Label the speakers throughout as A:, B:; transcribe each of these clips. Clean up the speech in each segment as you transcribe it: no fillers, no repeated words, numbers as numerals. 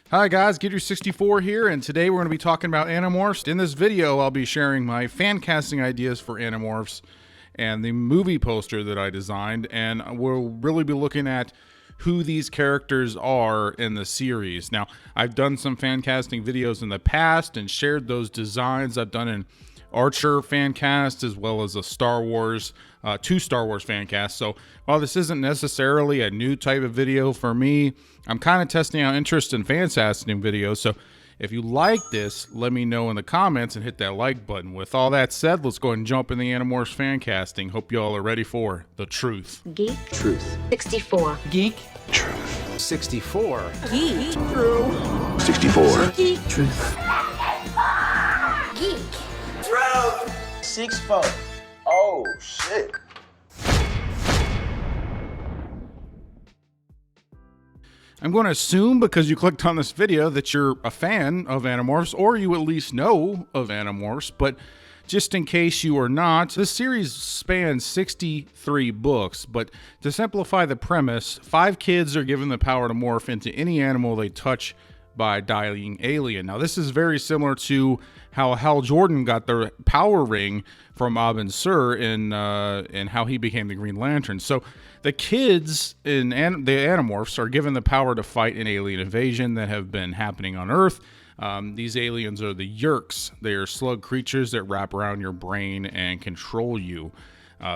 A: Hi guys, Getter64 here, and today we're going to be talking about Animorphs. In this video, I'll be sharing my fan casting ideas for Animorphs and the movie poster that I designed, and we'll really be looking at who these characters are in the series. Now, I've done some fan casting videos in the past and shared those designs. I've done an Archer fan cast as well as a two Star Wars fan casts. So while this isn't necessarily a new type of video for me, I'm kind of testing out interest in fan casting videos. So if you like this, let me know in the comments and hit that like button. With all that said, let's go ahead and jump in the Animorphs fan casting. Hope you all are ready for the truth.
B: Geek.
C: Truth.
B: 64.
C: Geek.
D: Truth.
C: 64.
B: Geek.
C: True.
D: 64.
B: Geek.
C: Truth.
B: Geek.
D: 64. Oh, shit.
A: I'm going to assume because you clicked on this video that you're a fan of Animorphs, or you at least know of Animorphs, but just in case you are not, this series spans 63 books, but to simplify the premise, 5 kids are given the power to morph into any animal they touch by a dying alien. Now, this is very similar to how Hal Jordan got the power ring from Abin Sur in how he became the Green Lantern. So the kids in the Animorphs are given the power to fight an alien invasion that have been happening on Earth. These aliens are the Yeerks. They are slug creatures that wrap around your brain and control you.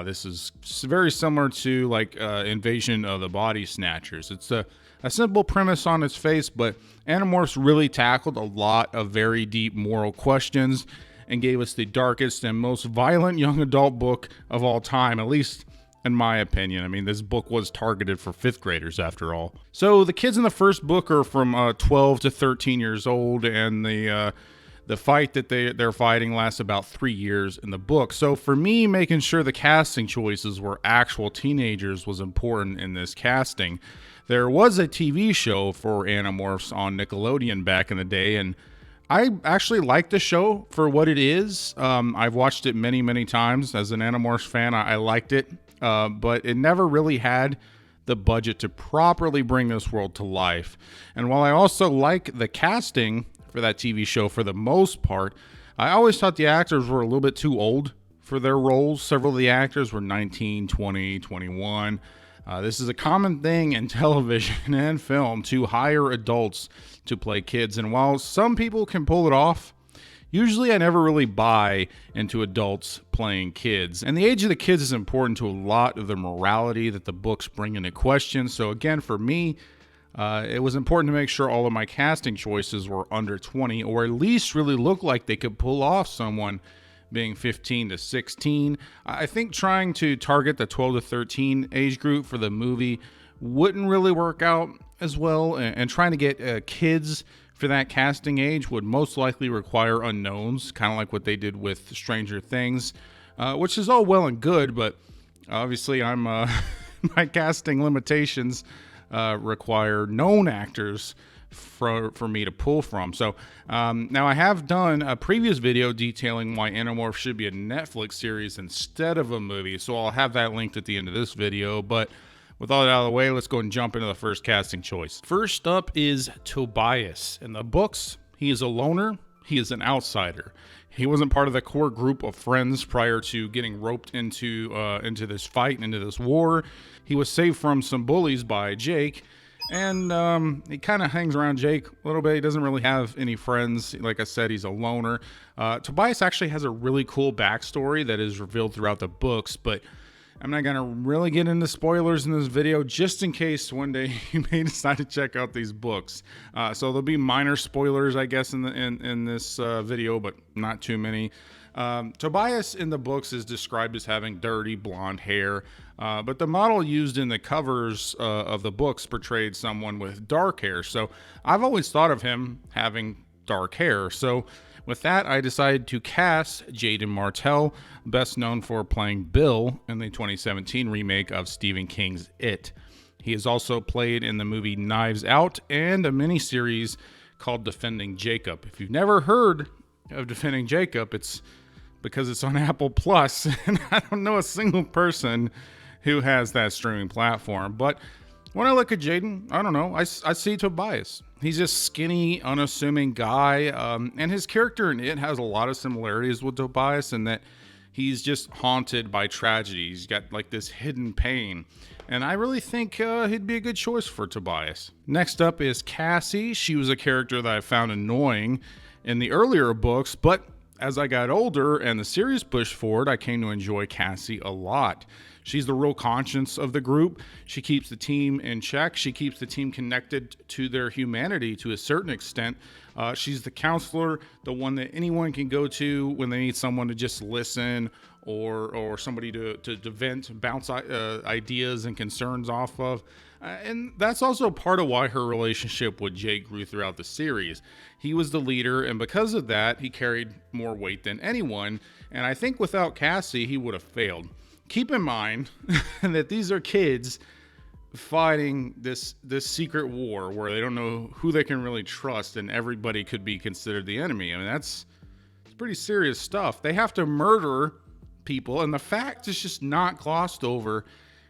A: This is very similar to like Invasion of the Body Snatchers. It's a simple premise on its face, but Animorphs really tackled a lot of very deep moral questions and gave us the darkest and most violent young adult book of all time, at least in my opinion. I mean, this book was targeted for 5th graders after all. So the kids in the first book are from 12 to 13 years old, and the fight that they're fighting lasts about 3 years in the book. So for me, making sure the casting choices were actual teenagers was important in this casting. There was a TV show for Animorphs on Nickelodeon back in the day, and I actually like the show for what it is. I've watched it many, many times. As an Animorphs fan, I liked it, but it never really had the budget to properly bring this world to life. And while I also like the casting for that TV show for the most part, I always thought the actors were a little bit too old for their roles. Several of the actors were 19, 20, 21. This is a common thing in television and film to hire adults to play kids. And while some people can pull it off, usually I never really buy into adults playing kids. And the age of the kids is important to a lot of the morality that the books bring into question. So again, for me, it was important to make sure all of my casting choices were under 20, or at least really look like they could pull off someone being 15 to 16. I think trying to target the 12 to 13 age group for the movie wouldn't really work out as well, and trying to get kids for that casting age would most likely require unknowns, kind of like what they did with Stranger Things, which is all well and good, but obviously I'm my casting limitations require known actors for me to pull from. So now I have done a previous video detailing why Animorphs should be a Netflix series instead of a movie, so I'll have that linked at the end of this video. But with all that out of the way, let's go and jump into the first casting choice. First up is Tobias. In the books, he is a loner. He is an outsider. He wasn't part of the core group of friends prior to getting roped into this fight and into this war. He was saved from some bullies by Jake, and he kind of hangs around Jake a little bit. He doesn't really have any friends. Like I said, he's a loner. Tobias actually has a really cool backstory that is revealed throughout the books, but I'm not going to really get into spoilers in this video, just in case one day you may decide to check out these books. So there'll be minor spoilers, I guess, in this video, but not too many. Tobias in the books is described as having dirty blonde hair, but the model used in the covers of the books portrayed someone with dark hair. So I've always thought of him having dark hair. So with that, I decided to cast Jaden Martell, best known for playing Bill in the 2017 remake of Stephen King's It. He has also played in the movie Knives Out and a miniseries called Defending Jacob. If you've never heard of Defending Jacob, it's because it's on Apple Plus, and I don't know a single person who has that streaming platform. But when I look at Jaden, I don't know, I see Tobias. He's a skinny, unassuming guy, and his character in it has a lot of similarities with Tobias in that he's just haunted by tragedy. He's got like this hidden pain, and I really think he'd be a good choice for Tobias. Next up is Cassie. She was a character that I found annoying in the earlier books, but as I got older and the series pushed forward, I came to enjoy Cassie a lot. She's the real conscience of the group. She keeps the team in check. She keeps the team connected to their humanity to a certain extent. She's the counselor, the one that anyone can go to when they need someone to just listen or somebody to vent, bounce ideas and concerns off of. And that's also part of why her relationship with Jake grew throughout the series. He was the leader, and because of that, he carried more weight than anyone. And I think without Cassie, he would have failed. Keep in mind that these are kids fighting this secret war where they don't know who they can really trust, and everybody could be considered the enemy. I mean, it's pretty serious stuff. They have to murder people, and the fact is just not glossed over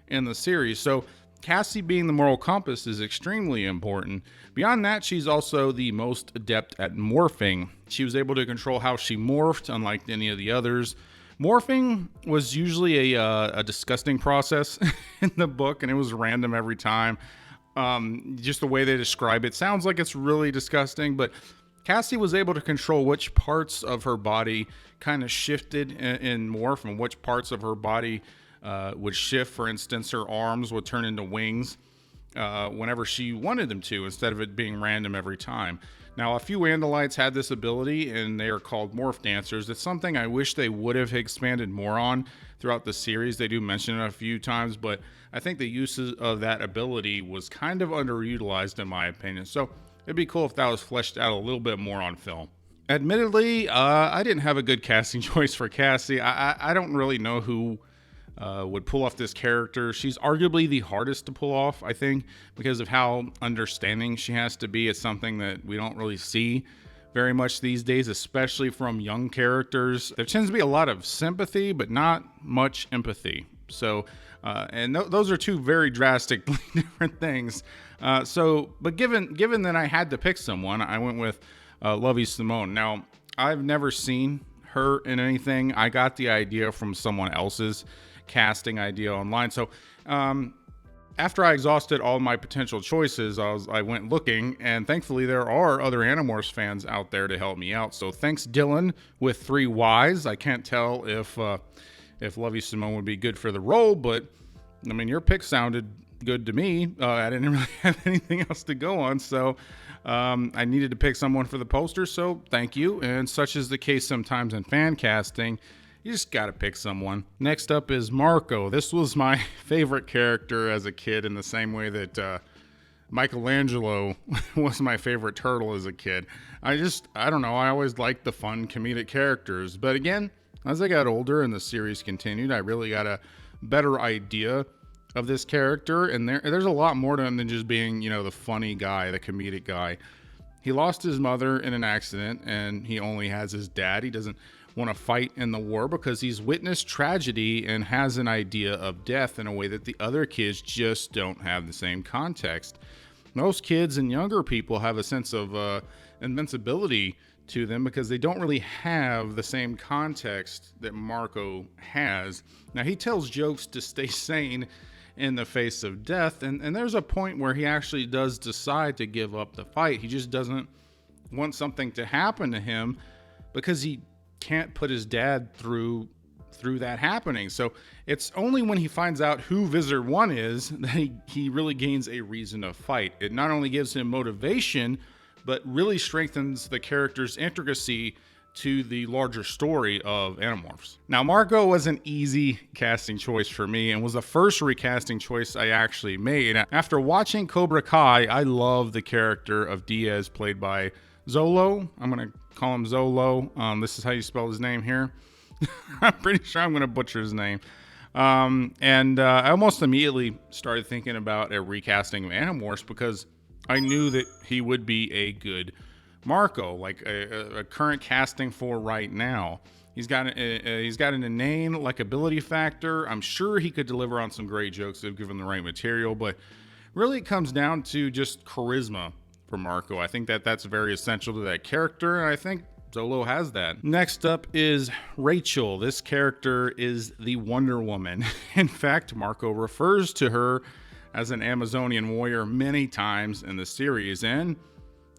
A: in the series. So Cassie being the moral compass is extremely important. Beyond that, she's also the most adept at morphing. She was able to control how she morphed, unlike any of the others. Morphing was usually a disgusting process in the book, and it was random every time. Just the way they describe it sounds like it's really disgusting, but Cassie was able to control which parts of her body kind of shifted in morph and which parts of her body would shift. For instance, her arms would turn into wings whenever she wanted them to, instead of it being random every time. Now, a few Andalites had this ability, and they are called morph dancers. It's something I wish they would have expanded more on throughout the series. They do mention it a few times, but I think the use of that ability was kind of underutilized in my opinion. So it'd be cool if that was fleshed out a little bit more on film. Admittedly, I didn't have a good casting choice for Cassie. I don't really know who would pull off this character. She's arguably the hardest to pull off, I think, because of how understanding she has to be. It's something that we don't really see very much these days, especially from young characters. There tends to be a lot of sympathy, but not much empathy. So, and those are two very drastically different things. But given that I had to pick someone, I went with Lovie Simone. Now, I've never seen her in anything. I got the idea from someone else's casting idea online. So after I exhausted all my potential choices, I went looking, and thankfully there are other Animorphs fans out there to help me out. So thanks, Dylan, with 3 Ys. I can't tell if Lovie Simone would be good for the role, but I mean, your pick sounded good to me. I didn't really have anything else to go on, so I needed to pick someone for the poster, so thank you. And such is the case sometimes in fan casting. You just gotta pick someone. Next up is Marco. This was my favorite character as a kid, in the same way that Michelangelo was my favorite turtle as a kid. I don't know, I always liked the fun comedic characters. But again, as I got older and the series continued, I really got a better idea of this character, and there's a lot more to him than just being, the funny guy, the comedic guy. He lost his mother in an accident, and he only has his dad. He doesn't want to fight in the war because he's witnessed tragedy and has an idea of death in a way that the other kids just don't have the same context. Most kids and younger people have a sense of invincibility to them because they don't really have the same context that Marco has. Now, he tells jokes to stay sane in the face of death, and there's a point where he actually does decide to give up the fight. He just doesn't want something to happen to him because he can't put his dad through that happening. So it's only when he finds out who Visitor 1 is that he really gains a reason to fight. It not only gives him motivation, but really strengthens the character's intricacy to the larger story of Animorphs. Now, Marco was an easy casting choice for me and was the first recasting choice I actually made. After watching Cobra Kai, I love the character of Diaz, played by Zolo. I'm going to call him Zolo. This is how you spell his name here. I'm pretty sure I'm going to butcher his name. I almost immediately started thinking about a recasting of Animorphs because I knew that he would be a good Marco, like a current casting for right now. He's got an inane likability factor. I'm sure he could deliver on some great jokes if given the right material, but really it comes down to just charisma from Marco. I think that that's very essential to that character, and I think Zolo has that. Next up is Rachel. This character is the Wonder Woman. In fact, Marco refers to her as an Amazonian warrior many times in the series, and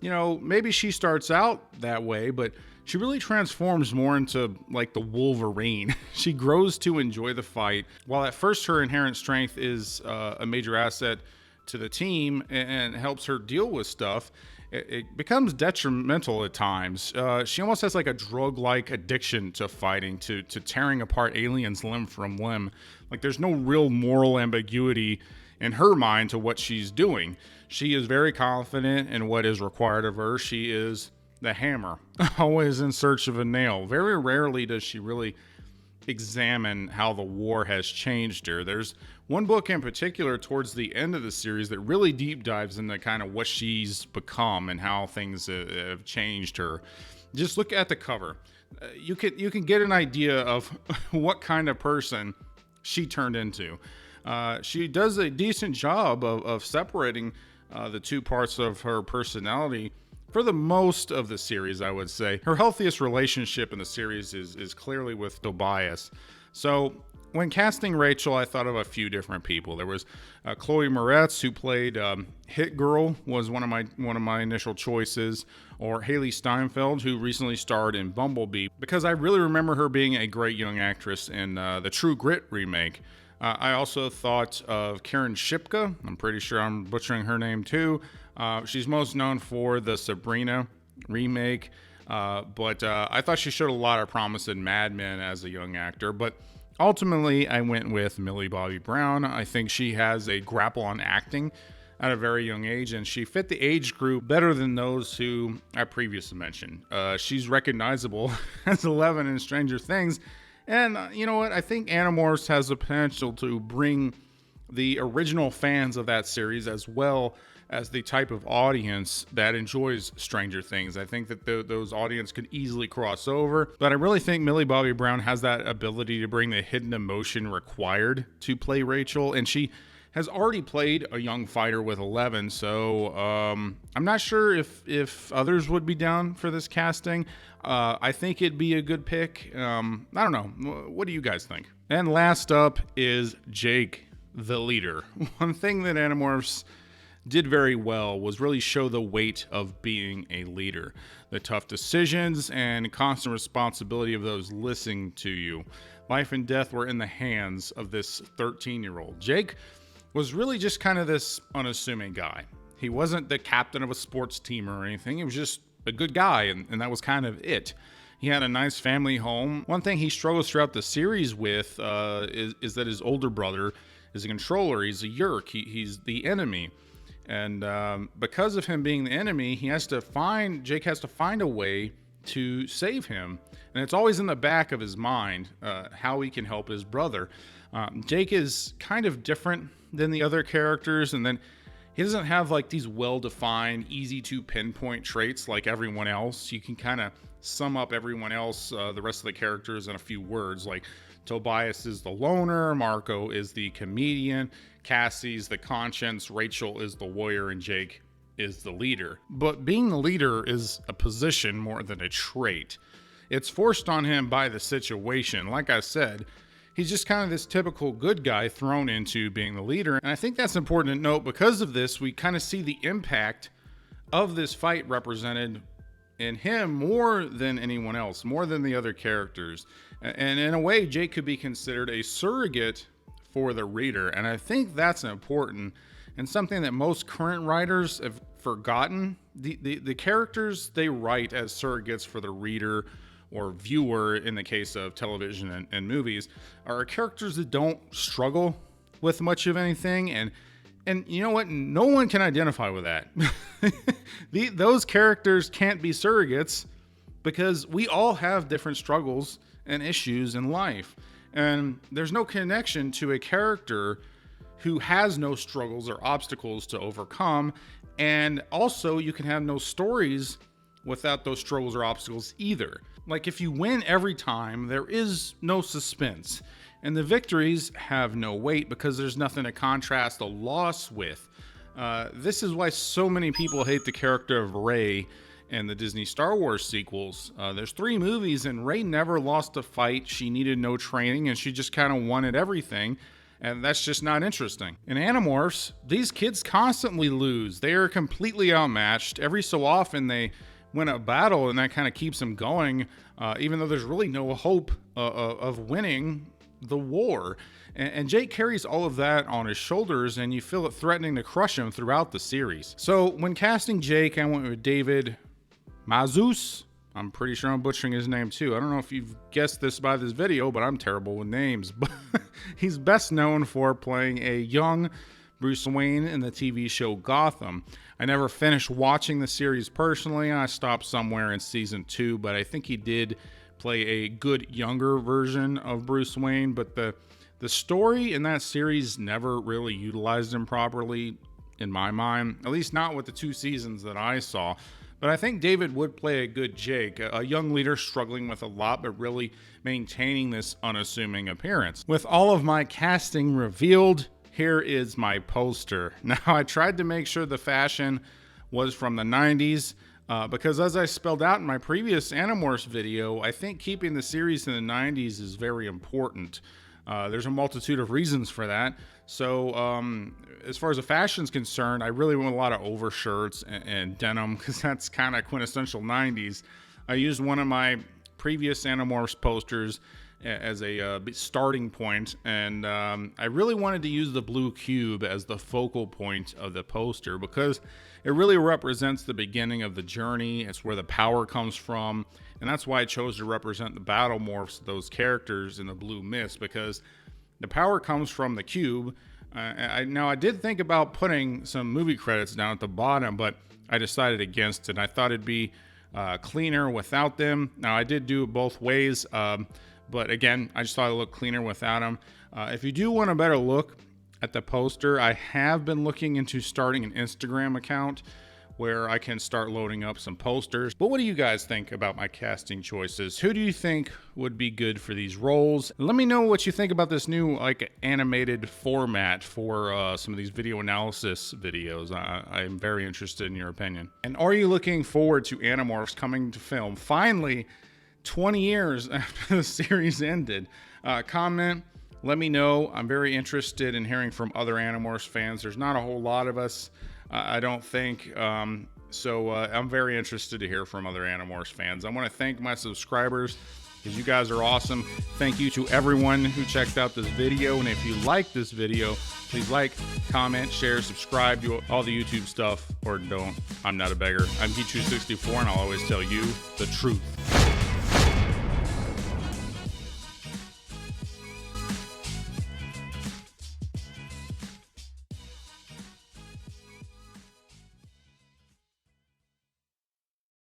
A: you know, maybe she starts out that way, but she really transforms more into like the Wolverine. She grows to enjoy the fight. While at first her inherent strength is a major asset to the team and helps her deal with stuff, it becomes detrimental at times. She almost has like a drug-like addiction to fighting, to tearing apart aliens limb from limb. Like there's no real moral ambiguity in her mind to what she's doing. She is very confident in what is required of her. She is the hammer, always in search of a nail. Very rarely does she really examine how the war has changed her. There's one book in particular towards the end of the series that really deep dives into kind of what she's become and how things have changed her. Just look at the cover. You can get an idea of what kind of person she turned into. She does a decent job of separating the two parts of her personality for the most of the series, I would say. Her healthiest relationship in the series is clearly with Tobias. So when casting Rachel, I thought of a few different people. There was Chloe Moretz, who played Hit Girl, was one of my initial choices, or Haley Steinfeld, who recently starred in Bumblebee, because I really remember her being a great young actress in the True Grit remake. I also thought of Karen Shipka. I'm pretty sure I'm butchering her name too. She's most known for the Sabrina remake, but I thought she showed a lot of promise in Mad Men as a young actor. But ultimately, I went with Millie Bobby Brown. I think she has a grapple on acting at a very young age, and she fit the age group better than those who I previously mentioned. She's recognizable as Eleven in Stranger Things. And you know what? I think Animorphs has the potential to bring the original fans of that series as well as the type of audience that enjoys Stranger Things. I think that those audience could easily cross over. But I really think Millie Bobby Brown has that ability to bring the hidden emotion required to play Rachel. And she has already played a young fighter with 11, so I'm not sure if others would be down for this casting. I think it'd be a good pick. I don't know. What do you guys think? And last up is Jake, the leader. One thing that Animorphs did very well was really show the weight of being a leader, the tough decisions and constant responsibility of those listening to you. Life and death were in the hands of this 13-year-old. Jake was really just kind of this unassuming guy. He wasn't the captain of a sports team or anything. He was just a good guy, and that was kind of it. He had a nice family home. One thing he struggles throughout the series with is that his older brother is a controller. He's a Yerk. He's the enemy. And because of him being the enemy, Jake has to find a way to save him. And it's always in the back of his mind how he can help his brother. Jake is kind of different than the other characters, and then he doesn't have like these well-defined, easy to pinpoint traits like everyone else. You can kind of sum up everyone else, the rest of the characters, in a few words. Like Tobias is the loner, Marco is the comedian, Cassie's the conscience, Rachel is the warrior, and Jake is the leader. But being the leader is a position more than a trait. It's forced on him by the situation. Like I said, he's just kind of this typical good guy thrown into being the leader. And I think that's important to note. Because of this, we kind of see the impact of this fight represented in him more than anyone else, more than the other characters. And in a way, Jake could be considered a surrogate for the reader. And I think that's important and something that most current writers have forgotten. The characters they write as surrogates for the reader or viewer, in the case of television and movies, are characters that don't struggle with much of anything. And you know what? No one can identify with that. Those characters can't be surrogates because we all have different struggles and issues in life. And there's no connection to a character who has no struggles or obstacles to overcome. And also, you can have no stories without those struggles or obstacles either. Like if you win every time, there is no suspense. And the victories have no weight because there's nothing to contrast a loss with. This is why so many people hate the character of Rey in the Disney Star Wars sequels. There's 3 movies, and Rey never lost a fight. She needed no training, and she just kind of wanted everything. And that's just not interesting. In Animorphs, these kids constantly lose. They are completely outmatched. Every so often, they win a battle, and that kind of keeps them going, even though there's really no hope of winning the war. And Jake carries all of that on his shoulders, and you feel it threatening to crush him throughout the series. So when casting Jake, I went with David Mazouz. I'm pretty sure I'm butchering his name too. I don't know if you've guessed this by this video, but I'm terrible with names. But he's best known for playing a young Bruce Wayne in the TV show Gotham. I never finished watching the series personally. I stopped somewhere in season 2, but I think he did play a good younger version of Bruce Wayne. But the story in that series never really utilized him properly, in my mind. At least not with the 2 seasons that I saw. But I think David would play a good Jake, a young leader struggling with a lot, but really maintaining this unassuming appearance. With all of my casting revealed, here is my poster. Now, I tried to make sure the fashion was from the 90s, because as I spelled out in my previous Animorphs video, I think keeping the series in the 90s is very important. There's a multitude of reasons for that. So as far as the fashion's concerned, I really want a lot of overshirts and denim, because that's kind of quintessential 90s. I used one of my previous Animorphs posters as a starting point, and I really wanted to use the blue cube as the focal point of the poster, because it really represents the beginning of the journey. It's where the power comes from, and that's why I chose to represent the battle morphs, those characters in the blue mist, because the power comes from the cube. Now, I did think about putting some movie credits down at the bottom, but I decided against it. I thought it'd be cleaner without them. Now, I did do it both ways, but again, I just thought it looked cleaner without them. If you do want a better look at the poster, I have been looking into starting an Instagram account where I can start loading up some posters. But what do you guys think about my casting choices? Who do you think would be good for these roles? Let me know what you think about this new animated format for some of these video analysis videos. I'm very interested in your opinion. And are you looking forward to Animorphs coming to film finally 20 years after the series ended? Comment, let me know. I'm very interested in hearing from other Animorphs fans. There's not a whole lot of us, I don't think. So I'm very interested to hear from other Animorphs fans. I want to thank my subscribers, because you guys are awesome. Thank you to everyone who checked out this video. And if you like this video, please like, comment, share, subscribe, do all the YouTube stuff, or don't. I'm not a beggar. I'm Geek264, and I'll always tell you the truth.